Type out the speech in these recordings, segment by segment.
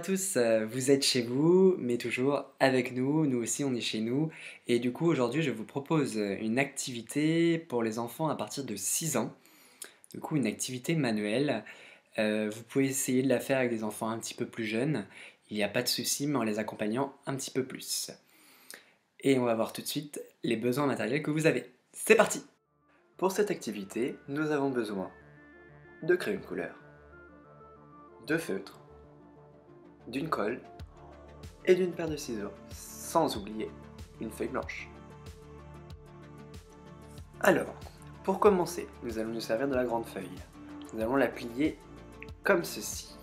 tous, vous êtes chez vous, mais toujours avec nous, nous aussi on est chez nous. Et du coup aujourd'hui je vous propose une activité pour les enfants à partir de 6 ans. Du coup une activité manuelle. Vous pouvez essayer de la faire avec des enfants un petit peu plus jeunes. Il n'y a pas de souci, mais en les accompagnant un petit peu plus. Et on va voir tout de suite les besoins matériels que vous avez. C'est parti! Pour cette activité, nous avons besoin de crayons de couleur, de feutres, d'une colle et d'une paire de ciseaux, sans oublier une feuille blanche. Alors, pour commencer, nous allons nous servir de la grande feuille. Nous allons la plier comme ceci,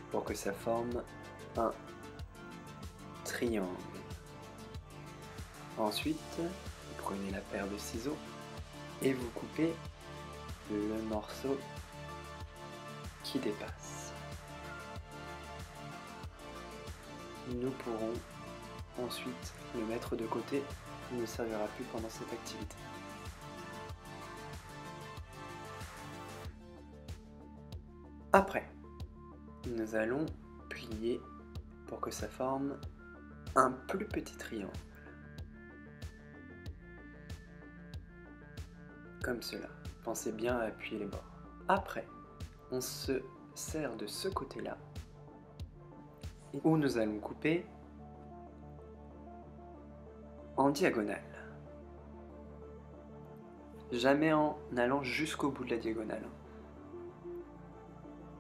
pour que ça forme un triangle. Ensuite, vous prenez la paire de ciseaux et vous coupez le morceau qui dépasse. Nous pourrons ensuite le mettre de côté, il ne servira plus pendant cette activité. Après, nous allons plier pour que ça forme un plus petit triangle. Comme cela. Pensez bien à appuyer les bords. Après, on se sert de ce côté-là, où nous allons couper en diagonale. Jamais en allant jusqu'au bout de la diagonale.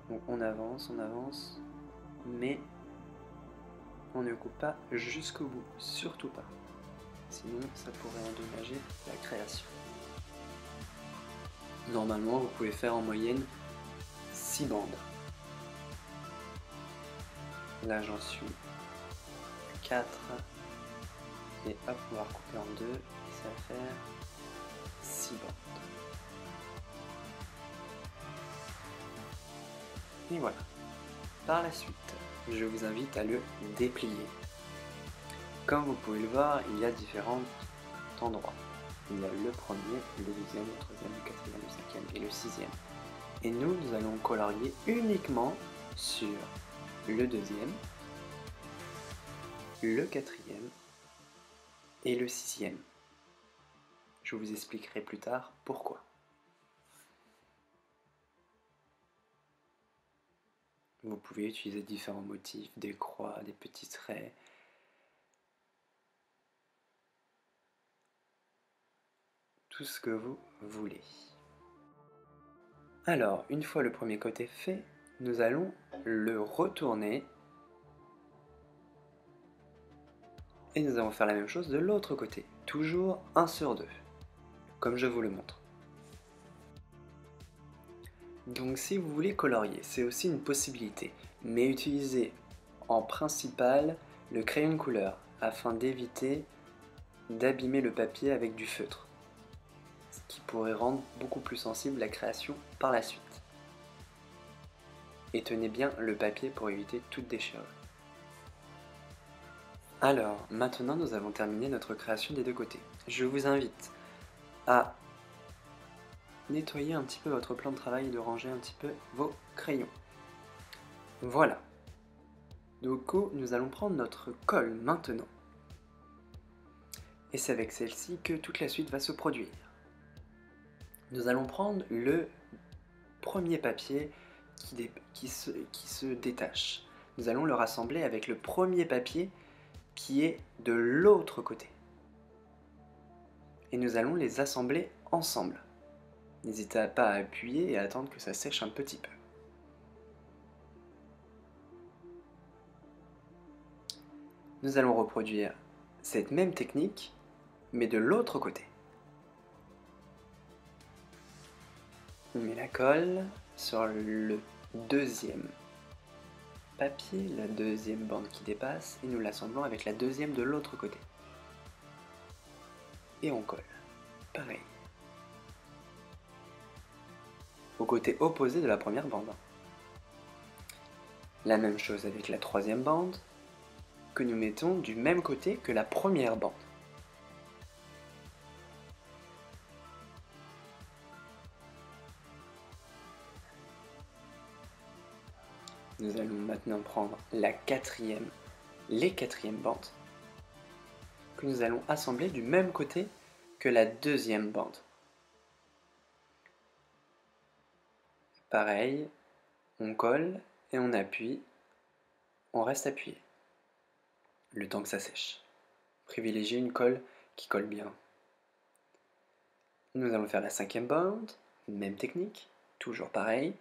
Donc on avance, mais on ne coupe pas jusqu'au bout, surtout pas. Sinon ça pourrait endommager la création. Normalement vous pouvez faire en moyenne 6 bandes. Là j'en suis 4. Et hop, on va recouper en 2, et ça va faire 6 bandes. Et voilà. Par la suite, je vous invite à le déplier. Comme vous pouvez le voir, il y a différents endroits. Il y a le premier, le deuxième, le troisième, le quatrième, le cinquième et le sixième. Et nous allons colorier uniquement sur le deuxième, le quatrième et le sixième. Je vous expliquerai plus tard pourquoi. Vous pouvez utiliser différents motifs, des croix, des petits traits. Tout ce que vous voulez. Alors, une fois le premier côté fait, nous allons le retourner. Et nous allons faire la même chose de l'autre côté. Toujours 1 sur 2, comme je vous le montre. Donc si vous voulez colorier, c'est aussi une possibilité, mais utilisez en principal le crayon de couleur afin d'éviter d'abîmer le papier avec du feutre, ce qui pourrait rendre beaucoup plus sensible la création par la suite. Et tenez bien le papier pour éviter toute déchirure. Alors, maintenant nous avons terminé notre création des deux côtés. Je vous invite à nettoyer un petit peu votre plan de travail et de ranger un petit peu vos crayons. Voilà. Du coup, nous allons prendre notre colle maintenant. Et c'est avec celle-ci que toute la suite va se produire. Nous allons prendre le premier papier qui se détache. Nous allons le rassembler avec le premier papier qui est de l'autre côté. Et nous allons les assembler ensemble. N'hésitez pas à appuyer et à attendre que ça sèche un petit peu. Nous allons reproduire cette même technique, mais de l'autre côté. On met la colle sur le deuxième papier, la deuxième bande qui dépasse, et nous l'assemblons avec la deuxième de l'autre côté. Et on colle. Pareil. Au côté opposé de la première bande. La même chose avec la troisième bande, que nous mettons du même côté que la première bande. Nous allons maintenant prendre les quatrièmes bandes que nous allons assembler du même côté que la deuxième bande. Pareil, on colle et on appuie, on reste appuyé, le temps que ça sèche. Privilégiez une colle qui colle bien. Nous allons faire la cinquième bande, même technique, toujours pareil.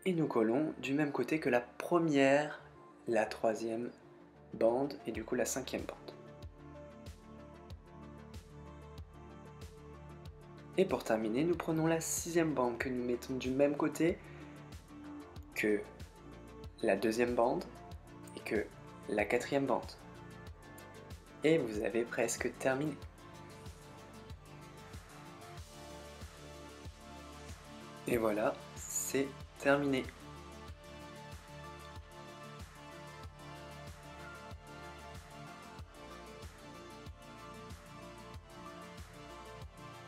Et nous collons du même côté que la première, la troisième bande et du coup la cinquième bande. Et pour terminer, nous prenons la sixième bande que nous mettons du même côté que la deuxième bande et que la quatrième bande. Et vous avez presque terminé. Et voilà, c'est terminé.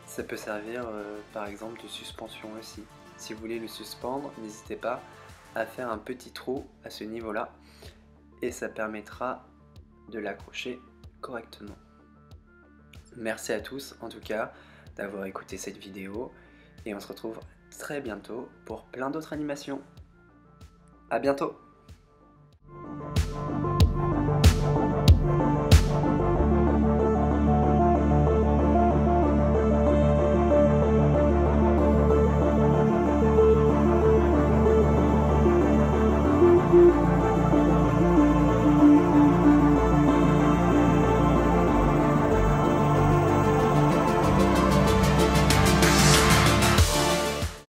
Ça peut servir par exemple de suspension aussi. Si vous voulez le suspendre, n'hésitez pas à faire un petit trou à ce niveau-là et ça permettra de l'accrocher correctement. Merci à tous en tout cas d'avoir écouté cette vidéo et on se retrouve très bientôt pour plein d'autres animations. À bientôt!